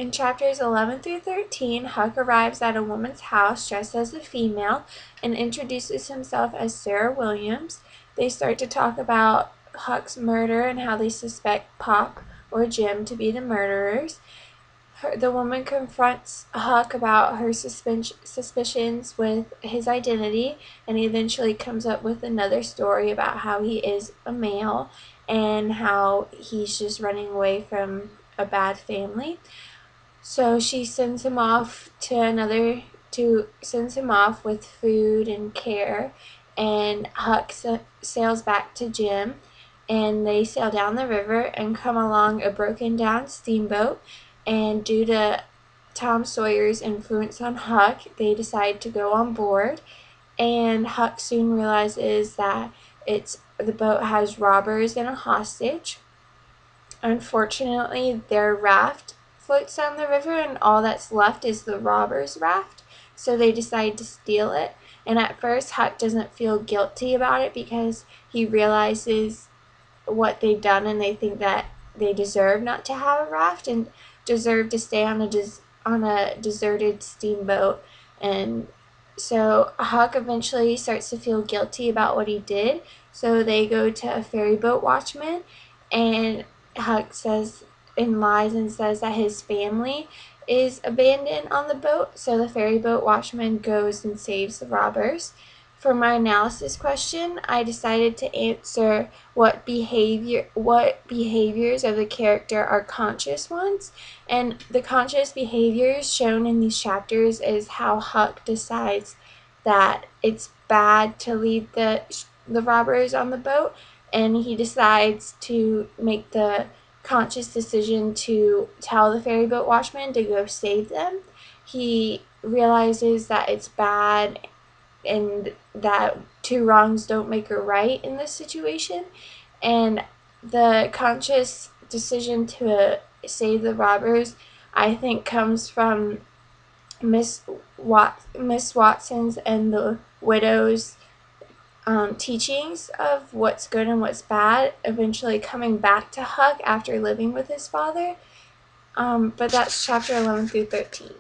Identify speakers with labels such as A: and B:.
A: In chapters 11 through 13, Huck arrives at a woman's house dressed as a female and introduces himself as Sarah Williams. They start to talk about Huck's murder and how they suspect Pop or Jim to be the murderers. The woman confronts Huck about her suspicions with his identity, and he eventually comes up with another story about how he is a male and how he's just running away from a bad family. So she sends him off sends him off with food and care, and Huck sails back to Jim, and they sail down the river and come along a broken down steamboat, and due to Tom Sawyer's influence on Huck, they decide to go on board, and Huck soon realizes that the boat has robbers and a hostage. Unfortunately, their raft floats down the river, and all that's left is the robbers' raft, so they decide to steal it. And at first, Huck doesn't feel guilty about it because he realizes what they've done, and they think that they deserve not to have a raft and deserve to stay on a deserted steamboat. And so Huck eventually starts to feel guilty about what he did, so they go to a ferry boat watchman, and Huck lies and says that his family is abandoned on the boat, so the ferry boat watchman goes and saves the robbers. For my analysis question, I decided to answer what behaviors of the character are conscious ones, and the conscious behaviors shown in these chapters is how Huck decides that it's bad to leave the robbers on the boat, and he decides to make the conscious decision to tell the ferry boat watchman to go save them. He realizes that it's bad and that two wrongs don't make a right in this situation, and the conscious decision to save the robbers, I think, comes from Miss Watson's and the widow's teachings of what's good and what's bad, eventually coming back to Huck after living with his father. But that's chapter 11 through 13.